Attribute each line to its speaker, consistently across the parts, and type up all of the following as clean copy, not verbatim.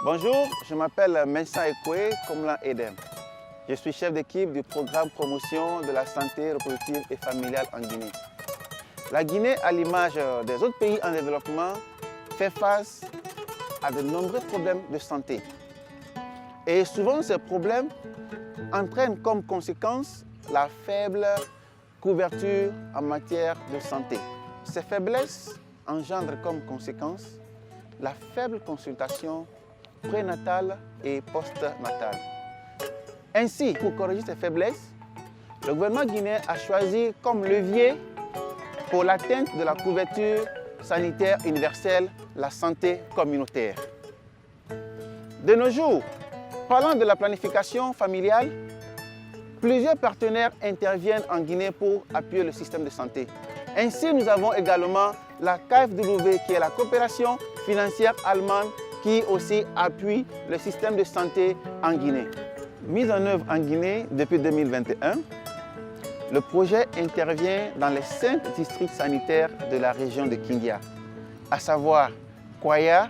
Speaker 1: Bonjour, je m'appelle Mensa Ekwe Komlan Edem. Je suis chef d'équipe du programme promotion de la santé reproductive et familiale en Guinée. La Guinée, à l'image des autres pays en développement, fait face à de nombreux problèmes de santé. Et souvent, ces problèmes entraînent comme conséquence la faible couverture en matière de santé. Ces faiblesses engendrent comme conséquence la faible consultation prénatale et postnatale. Ainsi, pour corriger ces faiblesses, le gouvernement guinéen a choisi comme levier pour l'atteinte de la couverture sanitaire universelle la santé communautaire. De nos jours, parlant de la planification familiale, plusieurs partenaires interviennent en Guinée pour appuyer le système de santé. Ainsi, nous avons également la KfW, qui est la coopération financière allemande, qui aussi appuie le système de santé en Guinée. Mis en œuvre en Guinée depuis 2021, le projet intervient dans les 5 districts sanitaires de la région de Kindia, à savoir Kwaya,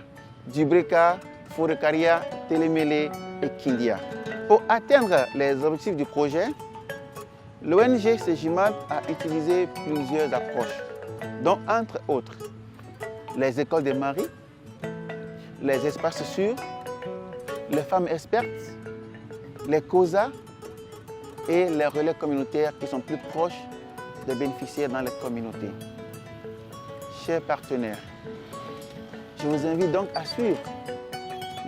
Speaker 1: Djibrika, Forekaria, Télémélé et Kindia. Pour atteindre les objectifs du projet, l'ONG CEGIMAD a utilisé plusieurs approches, dont entre autres les écoles des maris, les espaces sûrs, les femmes expertes, les COSA et les relais communautaires qui sont plus proches des bénéficiaires dans les communautés. Chers partenaires, je vous invite donc à suivre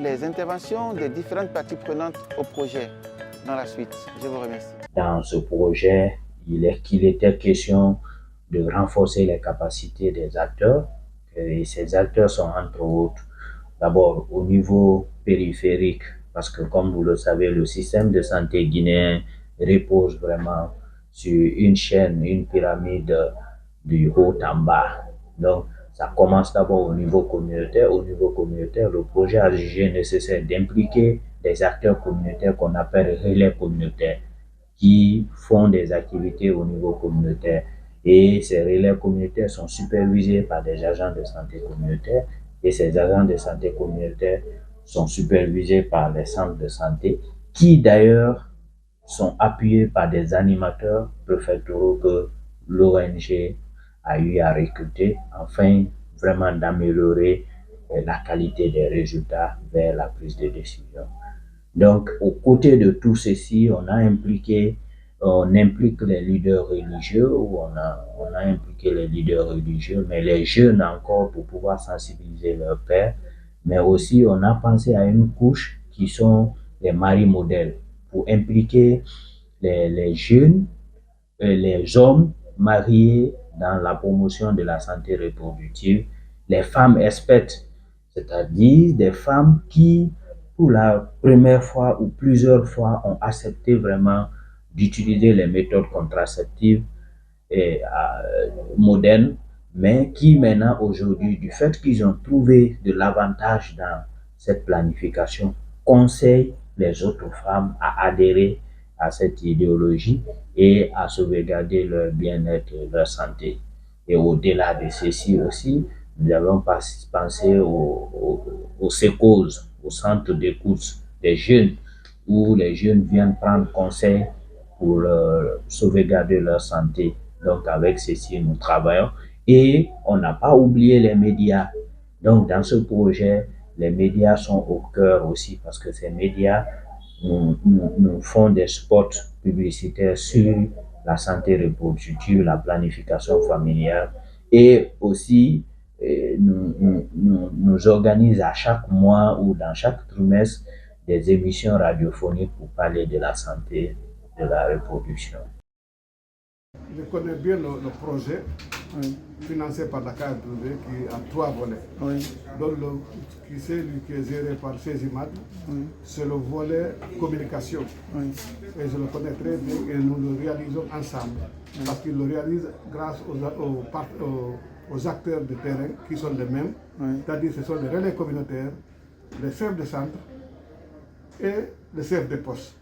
Speaker 1: les interventions des différentes parties prenantes au projet dans la suite. Je vous remercie.
Speaker 2: Dans ce projet, il était question de renforcer les capacités des acteurs. Et ces acteurs sont entre autres, d'abord au niveau périphérique, parce que comme vous le savez, le système de santé guinéen repose vraiment sur une chaîne, une pyramide du haut en bas. Donc, ça commence d'abord au niveau communautaire. Au niveau communautaire, le projet a jugé nécessaire d'impliquer des acteurs communautaires qu'on appelle relais communautaires, qui font des activités au niveau communautaire. Et ces relais communautaires sont supervisés par des agents de santé communautaire. Et ces agents de santé communautaire sont supervisés par les centres de santé, qui d'ailleurs sont appuyés par des animateurs préfectoraux que l'ONG a eu à recruter, afin vraiment d'améliorer la qualité des résultats vers la prise de décision. Donc, aux côtés de tout ceci, on implique les leaders religieux, on a impliqué les leaders religieux, mais les jeunes encore pour pouvoir sensibiliser leurs pères. Mais aussi, on a pensé à une couche qui sont les maris modèles, pour impliquer les jeunes, les hommes mariés dans la promotion de la santé reproductive, les femmes expertes, c'est-à-dire des femmes qui, pour la première fois ou plusieurs fois, ont accepté vraiment d'utiliser les méthodes contraceptives modernes, mais qui maintenant aujourd'hui, du fait qu'ils ont trouvé de l'avantage dans cette planification, conseillent les autres femmes à adhérer à cette idéologie et à sauvegarder leur bien-être et leur santé. Et au-delà de ceci aussi, nous avons pensé au SECOS, au centre d'écoute des jeunes, où les jeunes viennent prendre conseil pour sauvegarder leur santé. Donc avec ceci, nous travaillons. Et on n'a pas oublié les médias. Donc dans ce projet, les médias sont au cœur aussi, parce que ces médias nous font des spots publicitaires sur la santé reproductive, la planification familiale, et aussi nous organisons à chaque mois ou dans chaque trimestre des émissions radiophoniques pour parler de la santé de la reproduction.
Speaker 3: Je connais bien le projet financé par la KfW qui a 3 volets.
Speaker 1: Oui.
Speaker 3: Donc, qui est géré par CEGIMAD, c'est le volet communication.
Speaker 1: Oui.
Speaker 3: Et je le connais très bien et nous le réalisons ensemble. Parce qu'il le réalise grâce aux acteurs de terrain qui sont les mêmes. C'est-à-dire ce sont les relais communautaires, les chefs de centre et les chefs de poste.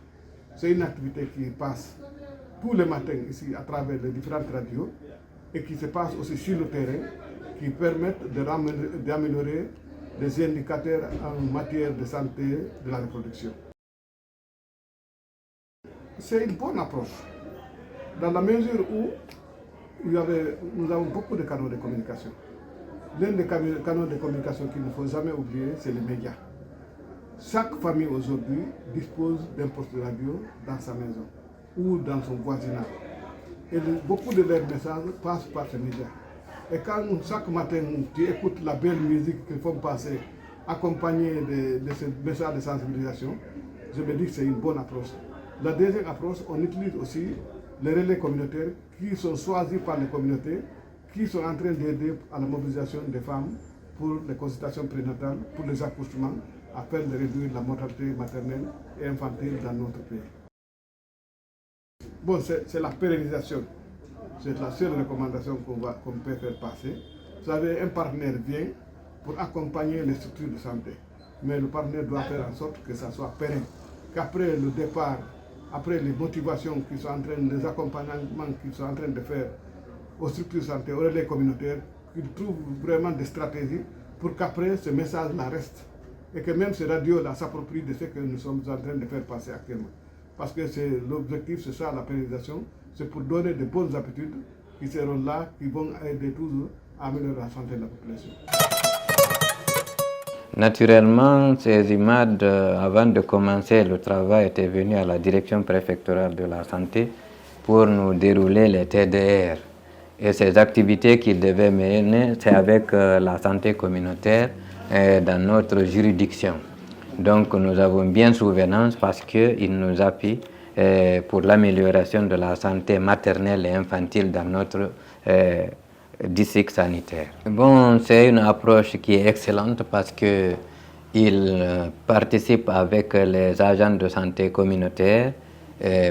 Speaker 3: C'est une activité qui passe tous les matins ici à travers les différentes radios et qui se passe aussi sur le terrain, qui permettent d'améliorer des indicateurs en matière de santé de la reproduction. C'est une bonne approche, dans la mesure où nous avons beaucoup de canaux de communication. L'un des canaux de communication qu'il ne faut jamais oublier, c'est les médias. Chaque famille aujourd'hui dispose d'un poste de radio dans sa maison ou dans son voisinage. Et beaucoup de leurs messages passent par ces médias. Et quand chaque matin tu écoutes la belle musique qu'ils font passer, accompagnée de ces messages de sensibilisation, je me dis que c'est une bonne approche. La deuxième approche, on utilise aussi les relais communautaires qui sont choisis par les communautés, qui sont en train d'aider à la mobilisation des femmes pour les consultations prénatales, pour les accouchements, afin de réduire la mortalité maternelle et infantile dans notre pays. Bon, c'est la pérennisation. C'est la seule recommandation qu'on peut faire passer. Vous savez, un partenaire vient pour accompagner les structures de santé. Mais le partenaire doit faire en sorte que ça soit pérenne. Qu'après le départ, après les motivations qui sont en train, les accompagnements qu'ils sont en train de faire aux structures de santé, aux relais communautaires, qu'ils trouvent vraiment des stratégies pour qu'après ce message-là reste. Et que même ces radios-là s'approprient de ce que nous sommes en train de faire passer actuellement. Parce que l'objectif, c'est ça, la pérennisation, c'est pour donner de bonnes habitudes qui seront là, qui vont aider toujours à améliorer la santé de la population.
Speaker 4: Naturellement, ces IMAD, avant de commencer le travail, étaient venus à la direction préfectorale de la santé pour nous dérouler les TDR. Et ces activités qu'ils devaient mener, c'est avec la santé communautaire dans notre juridiction. Donc nous avons bien souvenance parce qu'ils nous appuient pour l'amélioration de la santé maternelle et infantile dans notre district sanitaire. Bon, c'est une approche qui est excellente parce qu'ils participent avec les agents de santé communautaire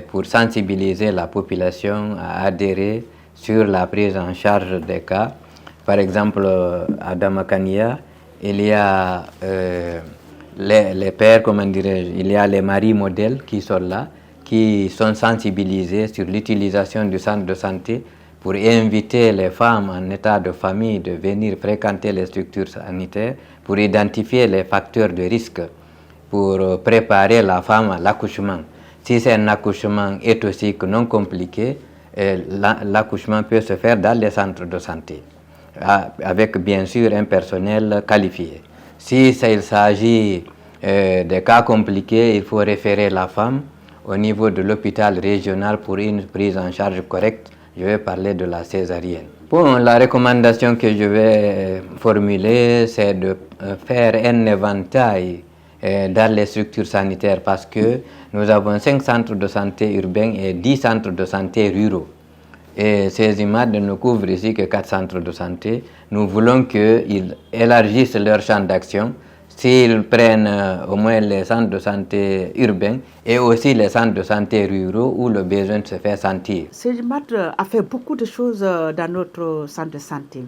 Speaker 4: pour sensibiliser la population à adhérer sur la prise en charge des cas. Par exemple, à Damakania, il y a les pères, comment dirais-je, il y a les maris modèles qui sont là, qui sont sensibilisés sur l'utilisation du centre de santé pour inviter les femmes en état de famille de venir fréquenter les structures sanitaires, pour identifier les facteurs de risque, pour préparer la femme à l'accouchement. Si c'est un accouchement éthique non compliqué, l'accouchement peut se faire dans les centres de santé, avec bien sûr un personnel qualifié. Si il s'agit de cas compliqués, il faut référer la femme au niveau de l'hôpital régional pour une prise en charge correcte. Je vais parler de la césarienne. Bon, la recommandation que je vais formuler, c'est de faire un éventail dans les structures sanitaires parce que nous avons 5 centres de santé urbains et 10 centres de santé ruraux. Et ces IMAD ne couvrent ici que 4 centres de santé. Nous voulons qu'ils élargissent leur champ d'action, s'ils prennent au moins les centres de santé urbains et aussi les centres de santé ruraux où le besoin se fait sentir.
Speaker 5: Ces IMAD a fait beaucoup de choses dans notre centre de santé.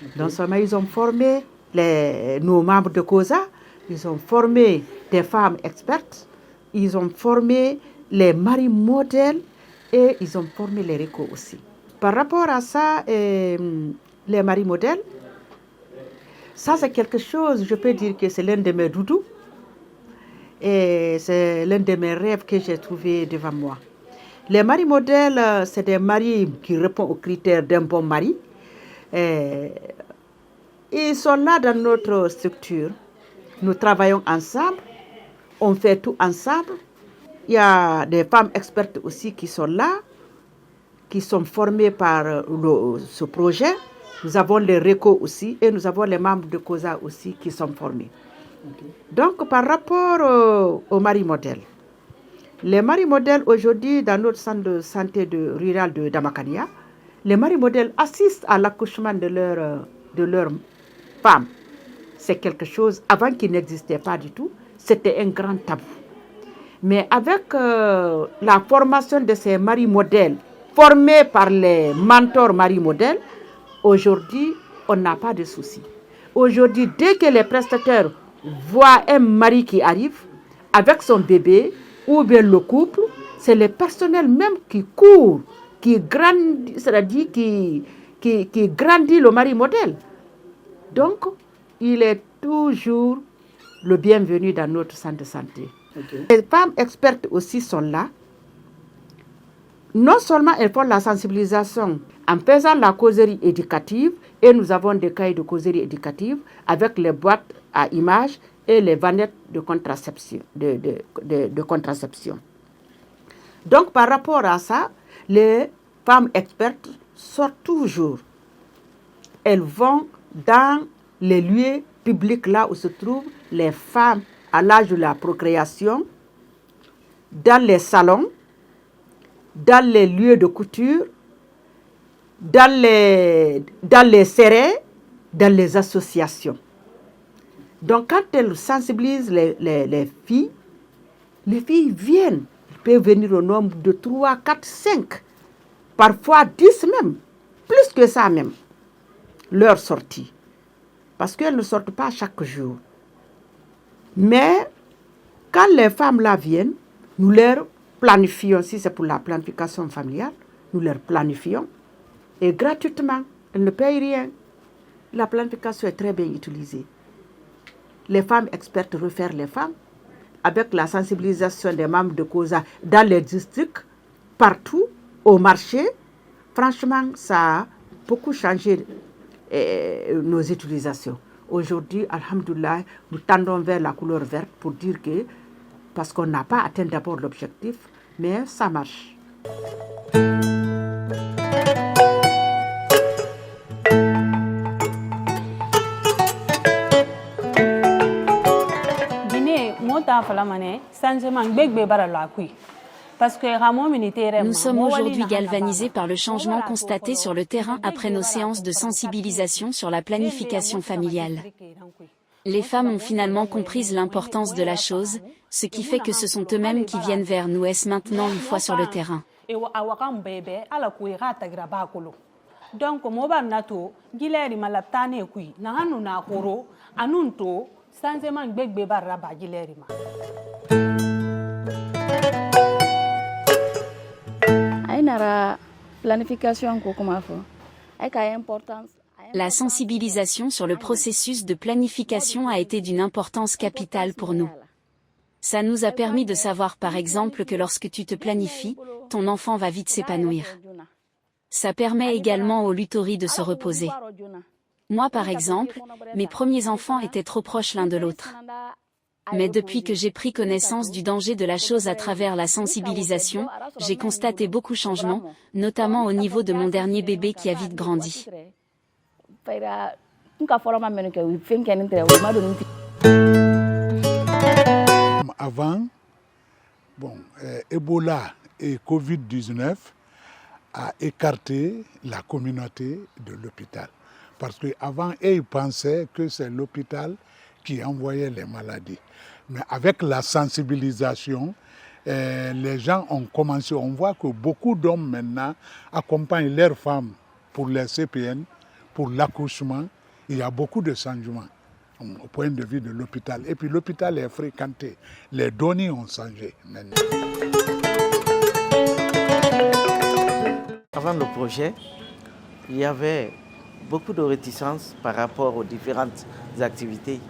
Speaker 5: Okay. Donc, ils ont formé nos membres de COSA, ils ont formé des femmes expertes, ils ont formé les maris modèles et ils ont formé les RECO aussi. Par rapport à ça, les maris modèles, ça c'est quelque chose, je peux dire que c'est l'un de mes doudous et c'est l'un de mes rêves que j'ai trouvé devant moi. Les maris modèles, c'est des maris qui répondent aux critères d'un bon mari. Ils sont là dans notre structure. Nous travaillons ensemble, on fait tout ensemble. Il y a des femmes expertes aussi qui sont là, qui sont formées par ce projet. Nous avons les RECO aussi et nous avons les membres de COSA aussi qui sont formés. Okay. Donc, par rapport aux maris modèles, les maris modèles aujourd'hui dans notre centre de santé rural de Damakania, les maris modèles assistent à l'accouchement de leurs femmes. C'est quelque chose avant qui n'existait pas du tout. C'était un grand tabou. Mais avec la formation de ces maris modèles, formés par les mentors maris modèles, aujourd'hui, on n'a pas de soucis. Aujourd'hui, dès que les prestataires voient un mari qui arrive avec son bébé ou bien le couple, c'est le personnel même qui court, qui grandit, c'est-à-dire qui grandit le mari modèle. Donc, il est toujours le bienvenu dans notre centre de santé. Les femmes expertes aussi sont là. Non seulement elles font la sensibilisation en faisant la causerie éducative, et nous avons des cahiers de causerie éducative avec les boîtes à images et les vannettes de contraception. De contraception. Donc par rapport à ça, les femmes expertes sortent toujours. Elles vont dans les lieux publics là où se trouvent les femmes à l'âge de la procréation, dans les salons, dans les lieux de couture, dans les serrés, dans les associations. Donc quand elles sensibilisent les filles viennent. Elles peuvent venir au nombre de 3, 4, 5, parfois 10 même, plus que ça même, leur sortie. Parce qu'elles ne sortent pas chaque jour. Mais quand les femmes là viennent, nous leur planifions, si c'est pour la planification familiale, nous leur planifions. Et gratuitement, elles ne payent rien. La planification est très bien utilisée. Les femmes expertes refaire les femmes, avec la sensibilisation des membres de COSA dans les districts, partout, au marché. Franchement, ça a beaucoup changé nos utilisations. Aujourd'hui, alhamdoulilah, nous tendons vers la couleur verte pour dire que, parce qu'on n'a pas atteint d'abord l'objectif, mais ça marche.
Speaker 6: Nous sommes aujourd'hui galvanisés par le changement constaté sur le terrain après nos séances de sensibilisation sur la planification familiale. Les femmes ont finalement compris l'importance de la chose, ce qui fait que ce sont eux-mêmes qui viennent vers nous maintenant une fois sur le terrain.
Speaker 7: Donc moba nato gileri malaptane kui na hanu na horo anunto sanzema gbegbe barra ba gileri ma.
Speaker 6: Ainara planification ko kuma fo ay ka importance. La sensibilisation sur le processus de planification a été d'une importance capitale pour nous. Ça nous a permis de savoir par exemple que lorsque tu te planifies, ton enfant va vite s'épanouir. Ça permet également aux luthories de se reposer. Moi par exemple, mes premiers enfants étaient trop proches l'un de l'autre. Mais depuis que j'ai pris connaissance du danger de la chose à travers la sensibilisation, j'ai constaté beaucoup de changements, notamment au niveau de mon dernier bébé qui a vite grandi.
Speaker 8: Avant, Ebola et Covid-19 a écarté la communauté de l'hôpital. Parce qu'avant, ils pensaient que c'est l'hôpital qui envoyait les maladies. Mais avec la sensibilisation, les gens ont commencé, on voit que beaucoup d'hommes maintenant accompagnent leurs femmes pour les CPN, pour l'accouchement. Il y a beaucoup de changements au point de vue de l'hôpital. Et puis l'hôpital est fréquenté. Les données ont changé maintenant.
Speaker 9: Avant le projet, il y avait beaucoup de réticences par rapport aux différentes activités.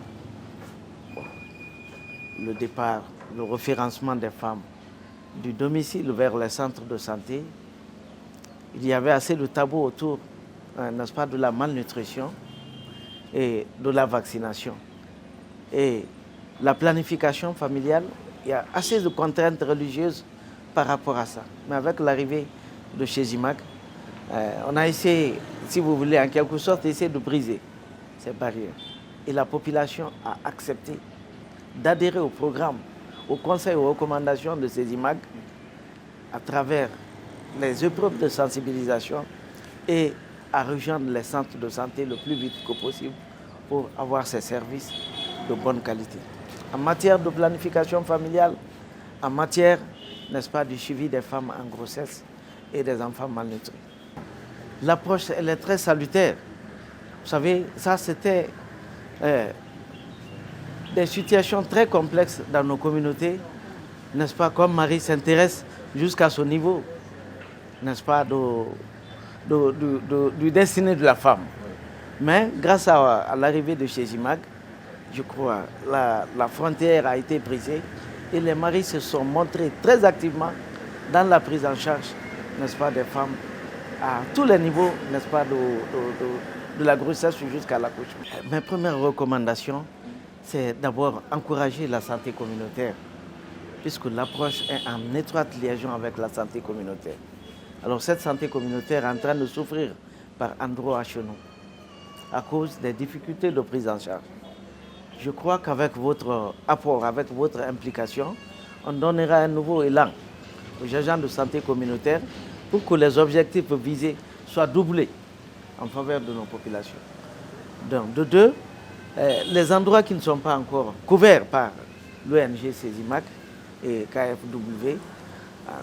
Speaker 9: Le départ, le référencement des femmes du domicile vers les centres de santé, il y avait assez de tabous autour, n'est-ce pas, de la malnutrition et de la vaccination. Et la planification familiale, il y a assez de contraintes religieuses par rapport à ça. Mais avec l'arrivée de chez Jimak, on a essayé, si vous voulez, en quelque sorte, essayer de briser ces barrières. Et la population a accepté d'adhérer au programme, au conseil, aux recommandations de ces IMAG à travers les épreuves de sensibilisation et à rejoindre les centres de santé le plus vite que possible pour avoir ces services de bonne qualité. En matière de planification familiale, en matière, n'est-ce pas, du suivi des femmes en grossesse et des enfants malnutris. L'approche, elle est très salutaire. Vous savez, ça c'était des situations très complexes dans nos communautés, n'est-ce pas, comme Marie s'intéresse jusqu'à ce niveau, n'est-ce pas, du destiné de la femme. Mais grâce à l'arrivée de chez Jimak, je crois, la frontière a été brisée et les maris se sont montrés très activement dans la prise en charge, n'est-ce pas, des femmes à tous les niveaux, n'est-ce pas, de la grossesse jusqu'à l'accouchement. Mes premières recommandations, c'est d'abord encourager la santé communautaire, puisque l'approche est en étroite liaison avec la santé communautaire. Alors cette santé communautaire est en train de souffrir par endroits chez nous, à cause des difficultés de prise en charge. Je crois qu'avec votre apport, avec votre implication, on donnera un nouveau élan aux agents de santé communautaire pour que les objectifs visés soient doublés en faveur de nos populations. Donc, de deux, les endroits qui ne sont pas encore couverts par l'ONG CESIMAC et KFW,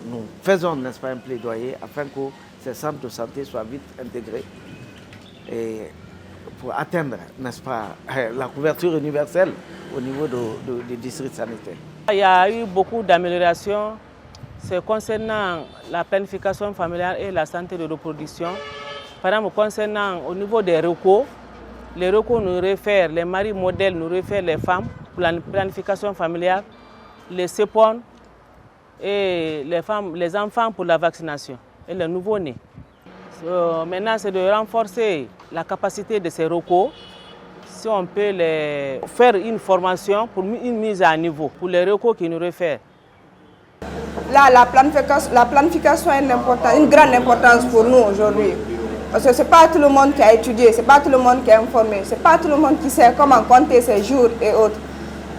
Speaker 9: nous faisons, n'est-ce pas, un plaidoyer afin que ces centres de santé soient vite intégrés et pour atteindre, n'est-ce pas, la couverture universelle au niveau des districts sanitaires.
Speaker 10: Il y a eu beaucoup d'améliorations concernant la planification familiale et la santé de reproduction. Par exemple, concernant au niveau des recours, les recours nous réfèrent, les maris modèles nous réfèrent les femmes pour la planification familiale, les CEPON et les enfants pour la vaccination et les nouveau-nés. Maintenant, c'est de renforcer la capacité de ces recours. Si on peut faire une formation pour une mise à niveau pour les recours qui nous réfèrent.
Speaker 11: Là, la planification a une grande importance pour nous aujourd'hui. Parce que ce n'est pas tout le monde qui a étudié, ce n'est pas tout le monde qui est informé, ce n'est pas tout le monde qui sait comment compter ses jours et autres.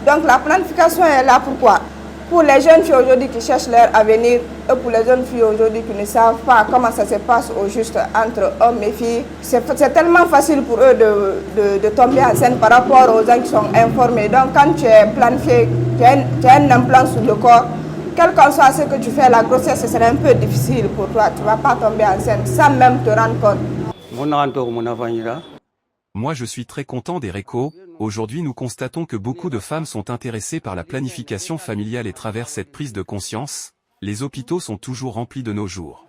Speaker 11: Donc la planification est là pourquoi? Pour les jeunes filles aujourd'hui qui cherchent leur avenir et pour les jeunes filles aujourd'hui qui ne savent pas comment ça se passe au juste entre hommes et filles, c'est tellement facile pour eux de tomber enceinte par rapport aux gens qui sont informés. Donc quand tu es planifié, tu as un implant sur le corps, quel que soit ce que tu fais, la grossesse, ce serait un peu difficile pour toi. Tu ne vas pas tomber enceinte sans même te rendre compte.
Speaker 12: Moi, je suis très content des récos. Aujourd'hui, nous constatons que beaucoup de femmes sont intéressées par la planification familiale et travers cette prise de conscience, les hôpitaux sont toujours remplis de nos jours.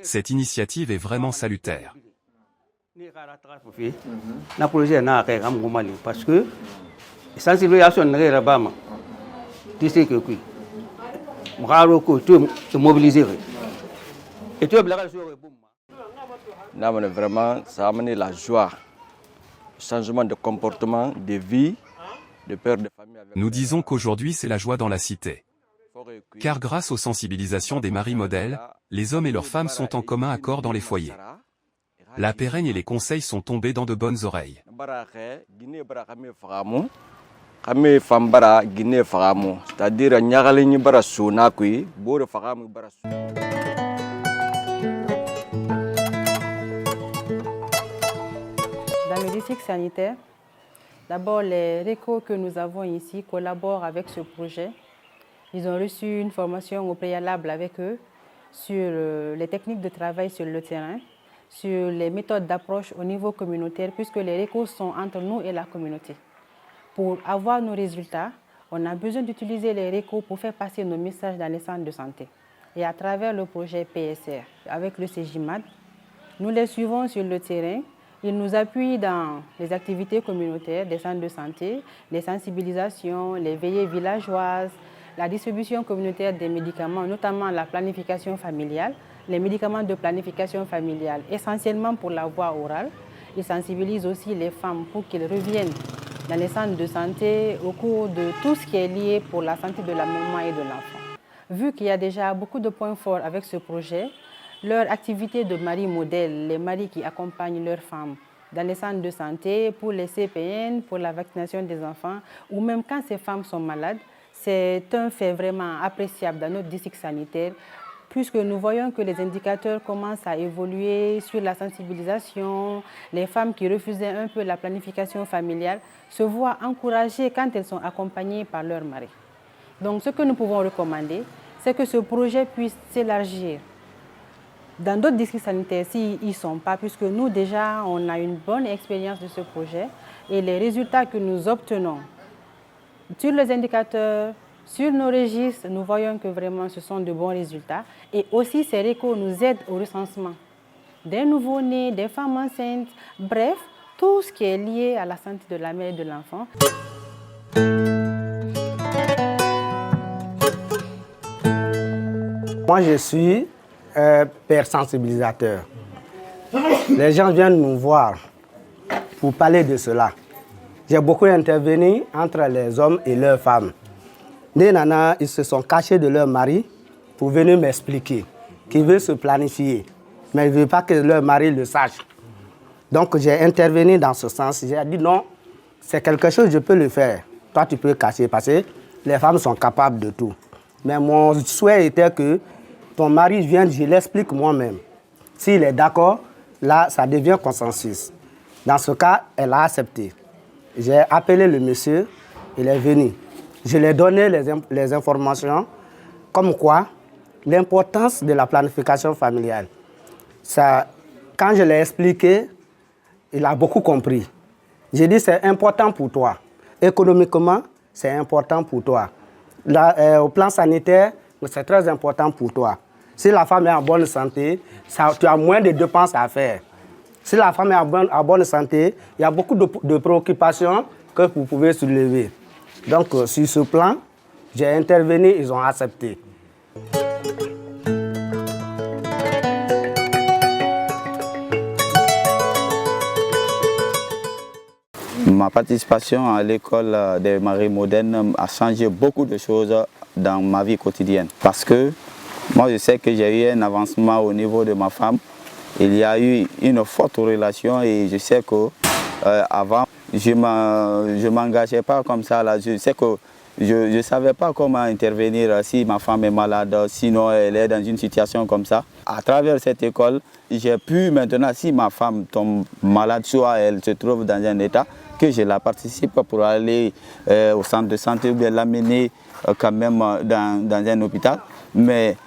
Speaker 12: Cette initiative est vraiment salutaire.
Speaker 13: Parce que sensibilisation
Speaker 14: vraiment, ça a amené la joie, changement de comportement, de vie, de père de famille.
Speaker 12: Nous disons qu'aujourd'hui c'est la joie dans la cité. Car grâce aux sensibilisations des maris modèles, les hommes et leurs femmes sont en commun accord dans les foyers. La pérenne et les conseils sont tombés dans de bonnes oreilles.
Speaker 14: C'est-à-dire
Speaker 15: dans le district sanitaire, d'abord les récos que nous avons ici collaborent avec ce projet. Ils ont reçu une formation au préalable avec eux sur les techniques de travail sur le terrain, sur les méthodes d'approche au niveau communautaire, puisque les récos sont entre nous et la communauté. Pour avoir nos résultats, on a besoin d'utiliser les récos pour faire passer nos messages dans les centres de santé. Et à travers le projet PSR, avec le CEGIMAD, nous les suivons sur le terrain. Ils nous appuient dans les activités communautaires des centres de santé, les sensibilisations, les veillées villageoises, la distribution communautaire des médicaments, notamment la planification familiale, les médicaments de planification familiale, essentiellement pour la voie orale. Ils sensibilisent aussi les femmes pour qu'elles reviennent dans les centres de santé au cours de tout ce qui est lié pour la santé de la maman et de l'enfant. Vu qu'il y a déjà beaucoup de points forts avec ce projet, leur activité de mari modèle, les maris qui accompagnent leurs femmes dans les centres de santé, pour les CPN, pour la vaccination des enfants, ou même quand ces femmes sont malades, c'est un fait vraiment appréciable dans notre district sanitaire, puisque nous voyons que les indicateurs commencent à évoluer sur la sensibilisation. Les femmes qui refusaient un peu la planification familiale se voient encouragées quand elles sont accompagnées par leur mari. Donc ce que nous pouvons recommander, c'est que ce projet puisse s'élargir dans d'autres districts sanitaires s'ils n'y sont pas, puisque nous déjà, on a une bonne expérience de ce projet et les résultats que nous obtenons sur les indicateurs, sur nos registres, nous voyons que vraiment ce sont de bons résultats. Et aussi, ces récos nous aident au recensement des nouveau-nés, des femmes enceintes, bref, tout ce qui est lié à la santé de la mère et de l'enfant.
Speaker 16: Moi, je suis père sensibilisateur. Les gens viennent nous voir pour parler de cela. J'ai beaucoup intervenu entre les hommes et leurs femmes. Des nanas, ils se sont cachés de leur mari pour venir m'expliquer qu'ils veulent se planifier, mais ils ne veulent pas que leur mari le sache. Donc j'ai intervenu dans ce sens. J'ai dit non, c'est quelque chose, je peux le faire. Toi, tu peux cacher parce que les femmes sont capables de tout. Mais mon souhait était que ton mari vienne, je l'explique moi-même. S'il est d'accord, là, ça devient consensus. Dans ce cas, elle a accepté. J'ai appelé le monsieur, il est venu. Je lui ai donné les informations, comme quoi l'importance de la planification familiale. Ça, quand je l'ai expliqué, il a beaucoup compris. J'ai dit c'est important pour toi. Économiquement, c'est important pour toi. Là, au plan sanitaire, c'est très important pour toi. Si la femme est en bonne santé, tu as moins de dépenses à faire. Si la femme est en bonne santé, il y a beaucoup de préoccupations que vous pouvez soulever. Donc, sur ce plan, j'ai intervenu, ils ont accepté.
Speaker 1: Ma participation à l'école des maris modernes a changé beaucoup de choses dans ma vie quotidienne. Parce que moi, je sais que j'ai eu un avancement au niveau de ma femme. Il y a eu une forte relation et je sais qu'avant, je ne m'engageais pas comme ça. Là. Je sais que je ne savais pas comment intervenir si ma femme est malade, sinon elle est dans une situation comme ça. À travers cette école, j'ai pu maintenant, si ma femme tombe malade, soit elle se trouve dans un état, que je la participe pour aller au centre de santé ou bien l'amener quand même dans un hôpital. Mais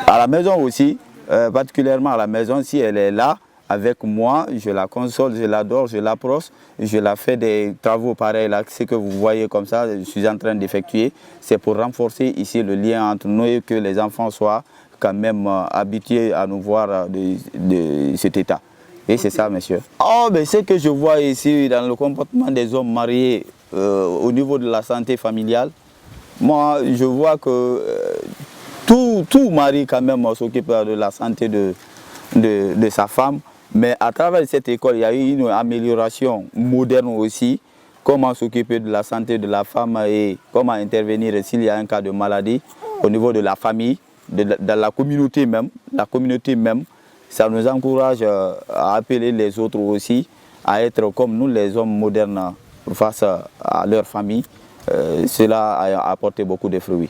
Speaker 1: à la maison aussi, particulièrement à la maison, si elle est là avec moi, je la console, je l'adore, je l'approche, je la fais des travaux pareils, là, ce que vous voyez comme ça, je suis en train d'effectuer. C'est pour renforcer ici le lien entre nous et que les enfants soient quand même habitués à nous voir de cet état. Et c'est ça, monsieur. Oh, mais ce que je vois ici dans le comportement des hommes mariés au niveau de la santé familiale, moi, je vois que tout mari quand même s'occupe de la santé de sa femme. Mais à travers cette école, il y a eu une amélioration moderne aussi. Comment s'occuper de la santé de la femme et comment intervenir s'il y a un cas de maladie au niveau de la famille, de la communauté même. La communauté même, ça nous encourage à appeler les autres aussi à être comme nous, les hommes modernes, face à leur famille. Cela a apporté beaucoup de fruits.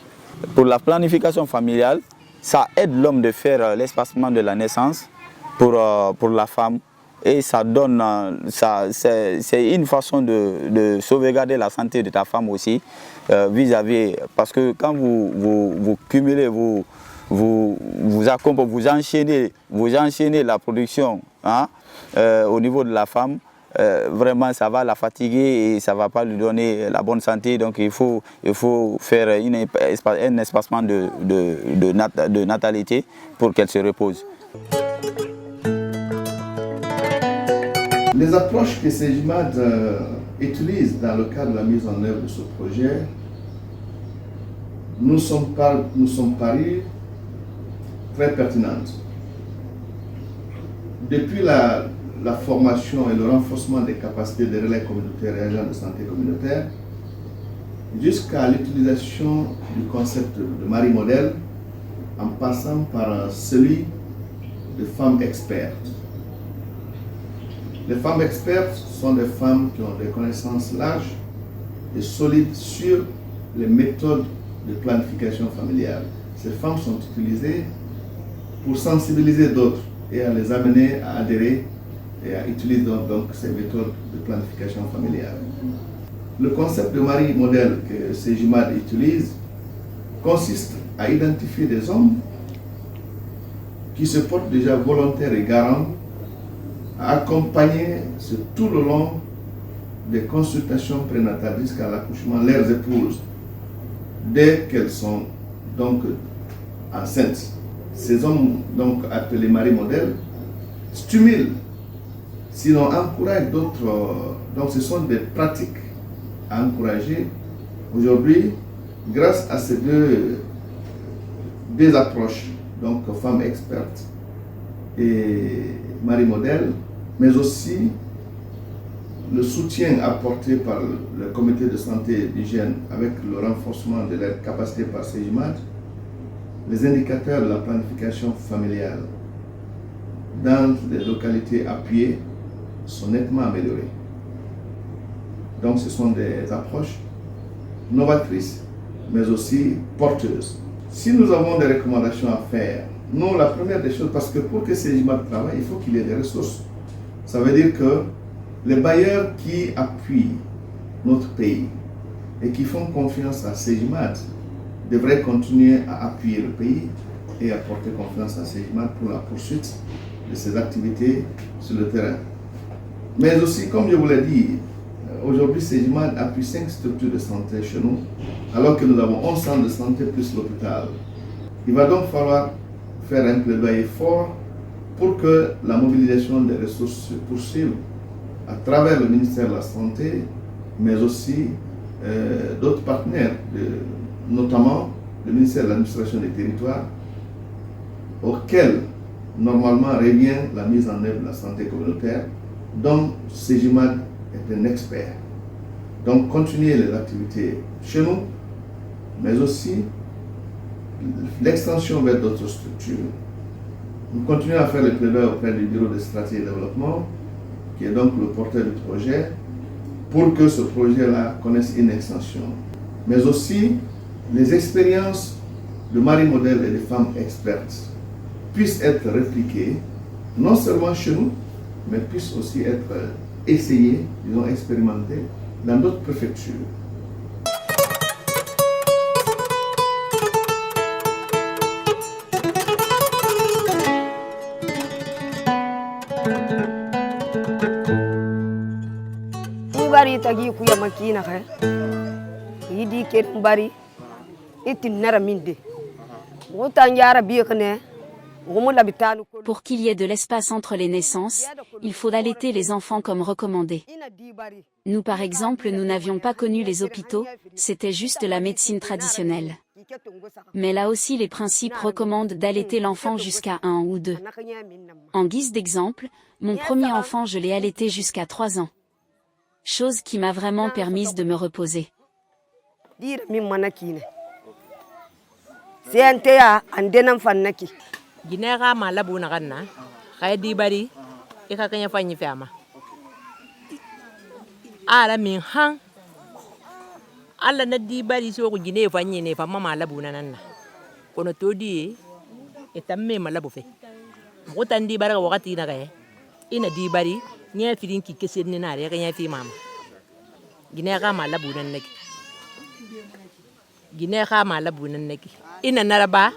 Speaker 1: Pour la planification familiale, ça aide l'homme de faire l'espacement de la naissance pour la femme et ça donne, c'est une façon de sauvegarder la santé de ta femme aussi vis-à-vis, parce que quand vous cumulez, vous enchaînez la production hein, au niveau de la femme, vraiment ça va la fatiguer et ça ne va pas lui donner la bonne santé. Donc il faut faire un espacement de natalité pour qu'elle se repose.
Speaker 3: Les approches que CEGIMAD utilise dans le cadre de la mise en œuvre de ce projet nous sont parues très pertinentes. Depuis la formation et le renforcement des capacités des relais communautaires et agents de santé communautaire, jusqu'à l'utilisation du concept de mari modèle, en passant par celui de femmes expertes. Les femmes expertes sont des femmes qui ont des connaissances larges et solides sur les méthodes de planification familiale. Ces femmes sont utilisées pour sensibiliser d'autres et à les amener à adhérer et à utiliser donc ces méthodes de planification familiale. Le concept de mari modèle que CEGIMAD utilise consiste à identifier des hommes qui se portent déjà volontaires et garants à accompagner sur tout le long des consultations prénatales jusqu'à l'accouchement leurs épouses dès qu'elles sont donc enceintes. Ces hommes donc appelés mari modèles stimulent Si l'on encourage d'autres, donc ce sont des pratiques à encourager. Aujourd'hui, grâce à ces deux approches, donc femmes expertes et mari modèle, mais aussi le soutien apporté par le comité de santé et d'hygiène avec le renforcement de leur capacité par CEGIMAD, les indicateurs de la planification familiale dans les localités appuyées sont nettement améliorés. Donc ce sont des approches novatrices, mais aussi porteuses. Si nous avons des recommandations à faire, nous, la première des choses, parce que pour que CEGIMAD travaille, il faut qu'il y ait des ressources. Ça veut dire que les bailleurs qui appuient notre pays et qui font confiance à CEGIMAD devraient continuer à appuyer le pays et à porter confiance à CEGIMAD pour la poursuite de ses activités sur le terrain. Mais aussi, comme je vous l'ai dit, aujourd'hui CEGIMAD appuie 5 structures de santé chez nous, alors que nous avons 11 centres de santé plus l'hôpital. Il va donc falloir faire un plaidoyer fort pour que la mobilisation des ressources se poursuive à travers le ministère de la Santé, mais aussi d'autres partenaires, notamment le ministère de l'Administration des Territoires, auquel normalement revient la mise en œuvre de la santé communautaire, dont CEGIMAD est un expert. Donc continuer les activités chez nous, mais aussi l'extension vers d'autres structures. Nous continuons à faire le plaidoyer auprès du Bureau de stratégie et développement, qui est donc le porteur du projet, pour que ce projet-là connaisse une extension. Mais aussi, les expériences de mari modèle et de femmes expertes puissent être répliquées, non seulement chez nous, mais puissent aussi être essayées, disons expérimentées, dans d'autres préfectures.
Speaker 17: bari tagi ku ya makina khay yidi ket bari itin nara minde wotangara bi khne
Speaker 6: Pour qu'il y ait de l'espace entre les naissances, il faut allaiter les enfants comme recommandé. Nous par exemple, nous n'avions pas connu les hôpitaux, c'était juste la médecine traditionnelle. Mais là aussi les principes recommandent d'allaiter l'enfant jusqu'à 1 ou 2. En guise d'exemple, mon premier enfant je l'ai allaité jusqu'à 3 ans. Chose qui m'a vraiment permise de me reposer.
Speaker 18: Ginera malabu na kanna kaya di bari ikakanya fanyi fama ala min han ala na di bari so ko gine fanyi ne fama malabu na nanna kono to di etamme malabu fe ko tan di bara wakati na kaya ina di bari nya firin ki kese ni na re kanya fi mama ginera malabu nan naki ginera malabu nan naki ina naraba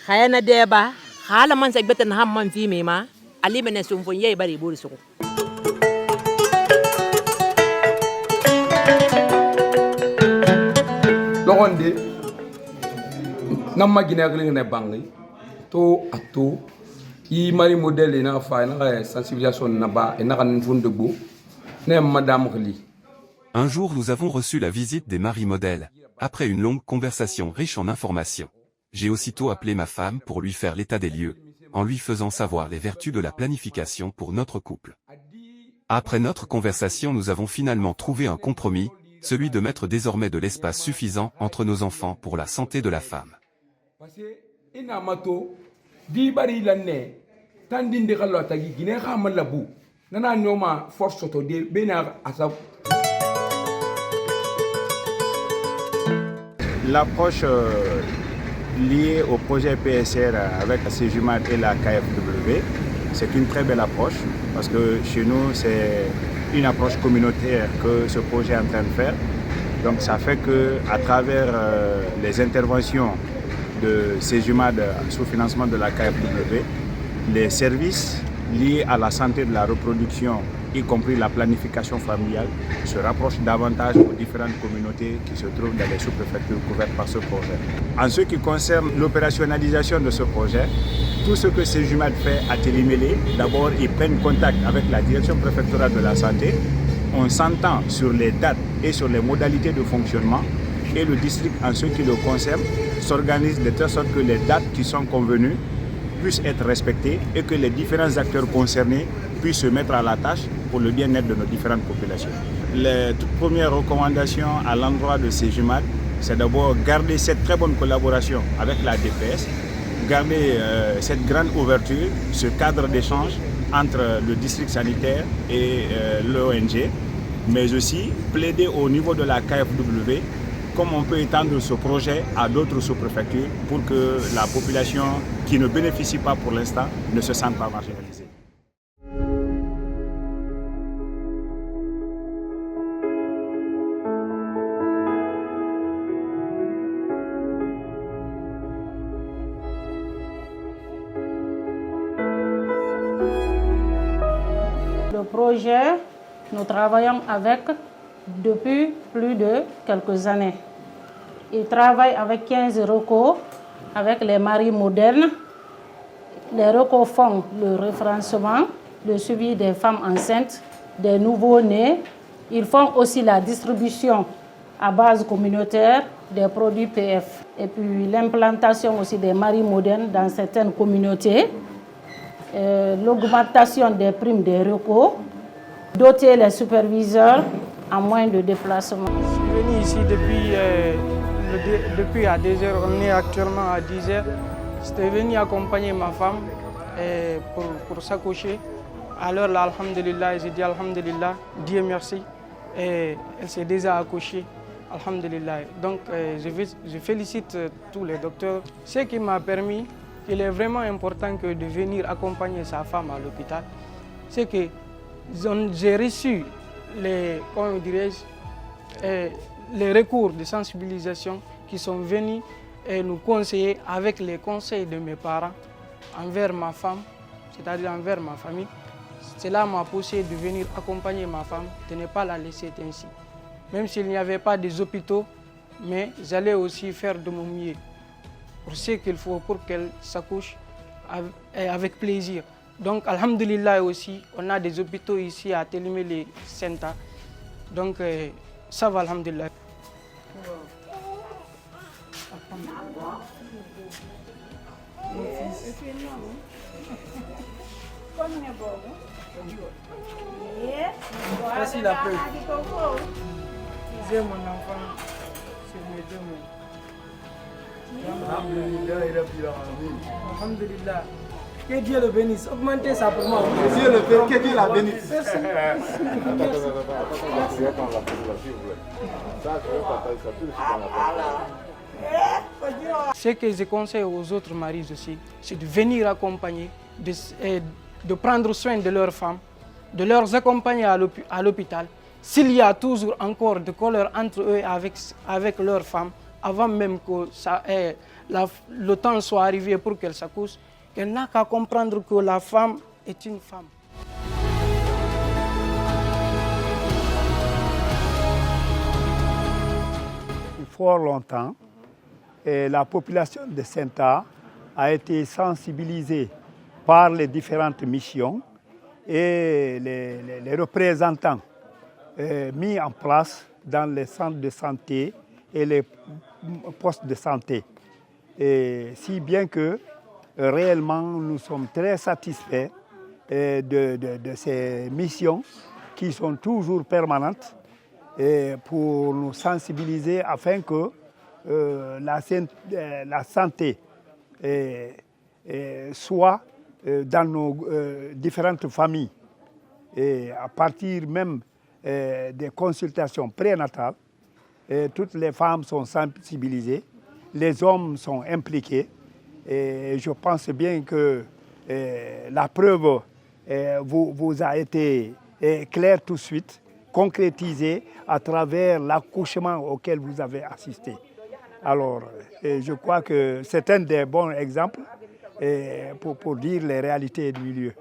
Speaker 18: kaya na deba hala man sagbeten hamman fi mema ali mena sumfon yey bari buri suko
Speaker 19: logonde namma gina gling ne bangi to ato i mari modèle na fa na sensibilisation na ba na kan funde bu ne madame khli.
Speaker 12: Un jour nous avons reçu la visite des maris modèles après une longue conversation riche en informations. J'ai aussitôt appelé ma femme pour lui faire l'état des lieux, en lui faisant savoir les vertus de la planification pour notre couple. Après notre conversation, nous avons finalement trouvé un compromis, celui de mettre désormais de l'espace suffisant entre nos enfants pour la santé de la femme.
Speaker 20: L'approche liée au projet PSR avec la CEGIMAD et la KFW, c'est une très belle approche parce que chez nous, c'est une approche communautaire que ce projet est en train de faire. Donc ça fait qu'à travers les interventions de CEGIMAD sous financement de la KFW, les services liés à la santé de la reproduction y compris la planification familiale, se rapproche davantage aux différentes communautés qui se trouvent dans les sous-préfectures couvertes par ce projet. En ce qui concerne l'opérationnalisation de ce projet, tout ce que Sejumat fait à Télémélé, d'abord ils prennent contact avec la direction préfectorale de la santé, on s'entend sur les dates et sur les modalités de fonctionnement et le district en ce qui le concerne s'organise de telle sorte que les dates qui sont convenues puissent être respectées et que les différents acteurs concernés puissent se mettre à la tâche pour le bien-être de nos différentes populations. Les toutes premières recommandations à l'endroit de Sejumat, c'est d'abord garder cette très bonne collaboration avec la DPS, garder cette grande ouverture, ce cadre d'échange entre le district sanitaire et l'ONG, mais aussi plaider au niveau de la KFW comme on peut étendre ce projet à d'autres sous-préfectures pour que la population qui ne bénéficie pas pour l'instant ne se sente pas marginalisée.
Speaker 21: Le projet, nous travaillons avec depuis plus de quelques années. Ils travaillent avec 15 recos, avec les maris modernes. Les recos font le référencement, le suivi des femmes enceintes, des nouveaux-nés. Ils font aussi la distribution à base communautaire des produits PF. Et puis l'implantation aussi des maris modernes dans certaines communautés. L'augmentation des primes des recos. Doter les superviseurs en moins de déplacement.
Speaker 22: Je suis venu ici depuis à 2h, on est actuellement à 10h. J'étais venu accompagner ma femme pour s'accoucher. Alors là, alhamdulillah, j'ai dit alhamdulillah, Dieu merci. Et elle s'est déjà accouchée, alhamdulillah. Donc je félicite tous les docteurs. Ce qui m'a permis, il est vraiment important que de venir accompagner sa femme à l'hôpital, c'est que j'ai reçu les recours de sensibilisation qui sont venus et nous conseiller avec les conseils de mes parents envers ma femme, c'est-à-dire envers ma famille. Cela m'a poussé de venir accompagner ma femme, de ne pas la laisser ainsi. Même s'il n'y avait pas des hôpitaux, mais j'allais aussi faire de mon mieux pour ce qu'il faut pour qu'elle s'accouche avec plaisir. Donc, alhamdulillah aussi, on a des hôpitaux ici à Télémélé Senta. Donc, ça va, alhamdulillah. Voici la preuve. J'ai mon enfant sur mes deux mains. Alhamdulillah. Que Dieu le bénisse. Augmentez ça pour moi.
Speaker 3: Que Dieu le bénisse. Que Dieu la bénisse.
Speaker 22: Ce que je conseille aux autres maris aussi, c'est de venir accompagner, de prendre soin de leurs femmes, de les accompagner à l'hôpital. S'il y a toujours encore des colères entre eux avec leurs femmes, avant même que le temps soit arrivé pour qu'elles s'accouchent, qu'elle n'a qu'à comprendre que la femme est une femme.
Speaker 3: Fort longtemps, la population de Senta a été sensibilisée par les différentes missions et les représentants mis en place dans les centres de santé et les postes de santé. Et si bien que réellement nous sommes très satisfaits de ces missions qui sont toujours permanentes pour nous sensibiliser afin que la santé soit dans nos différentes familles. Et à partir même des consultations prénatales, toutes les femmes sont sensibilisées, les hommes sont impliqués. Et je pense bien que la preuve vous a été claire tout de suite, concrétisée à travers l'accouchement auquel vous avez assisté. Alors, je crois que c'est un des bons exemples pour dire les réalités du milieu.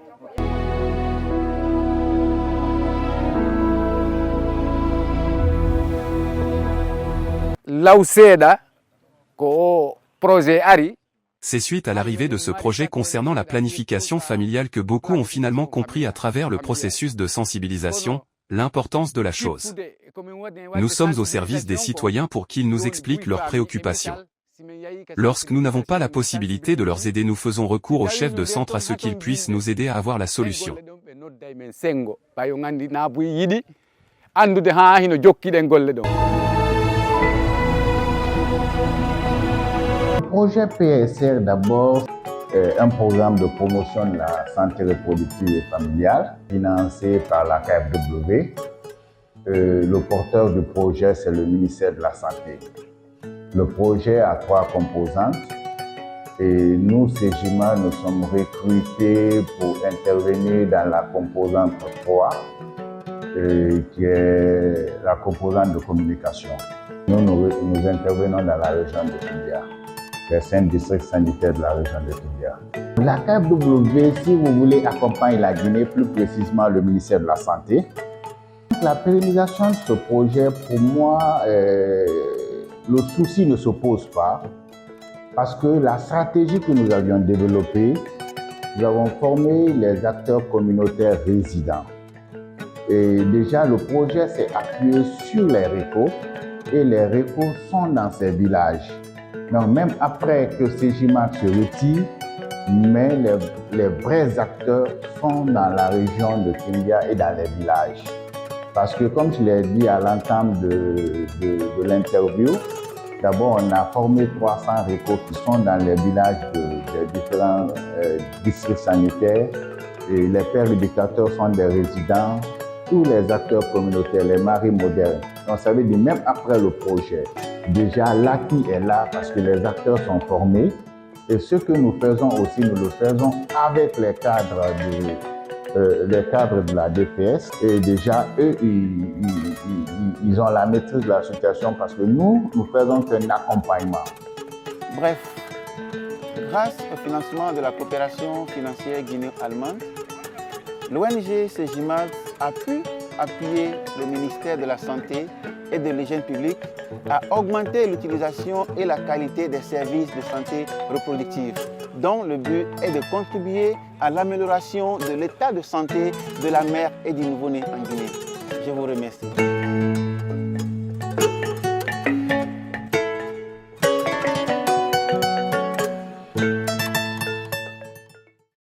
Speaker 12: C'est suite à l'arrivée de ce projet concernant la planification familiale que beaucoup ont finalement compris à travers le processus de sensibilisation, l'importance de la chose. Nous sommes au service des citoyens pour qu'ils nous expliquent leurs préoccupations. Lorsque nous n'avons pas la possibilité de leur aider, nous faisons recours au chef de centre à ce qu'ils puissent nous aider à avoir la solution.
Speaker 2: Le projet PSR, d'abord, est un programme de promotion de la santé reproductive et familiale financé par la KfW. Le porteur du projet, c'est le ministère de la Santé. Le projet a 3 composantes et nous, CEJIMA, nous sommes recrutés pour intervenir dans la composante 3, qui est la composante de communication. Nous intervenons dans la région de Tindia, les 5 districts sanitaires de la région de Tindia. La KfW, si vous voulez, accompagne la Guinée, plus précisément le ministère de la Santé. La pérennisation de ce projet, pour moi, le souci ne se pose pas parce que la stratégie que nous avions développée, nous avons formé les acteurs communautaires résidents. Et déjà, le projet s'est appuyé sur les RECO et les RECO sont dans ces villages. Donc, même après que CEJIMA se retire, mais les vrais acteurs sont dans la région de Tindia et dans les villages. Parce que, comme je l'ai dit à l'entame de l'interview, d'abord, on a formé 300 RECO qui sont dans les villages des différents districts sanitaires. Et les pères éducateurs sont des résidents, tous les acteurs communautaires, les maris modernes. Donc, ça veut dire, même après le projet, déjà l'acquis est là parce que les acteurs sont formés. Et ce que nous faisons aussi, nous le faisons avec les cadres de la DPS. Et déjà, eux, ils ont la maîtrise de la situation parce que nous faisons qu'un accompagnement.
Speaker 1: Bref, grâce au financement de la coopération financière guinéo-allemande, l'ONG CEJIMA a pu appuyer le ministère de la Santé et de l'Hygiène publique à augmenter l'utilisation et la qualité des services de santé reproductive, dont le but est de contribuer à l'amélioration de l'état de santé de la mère et du nouveau-né en Guinée. Je vous remercie.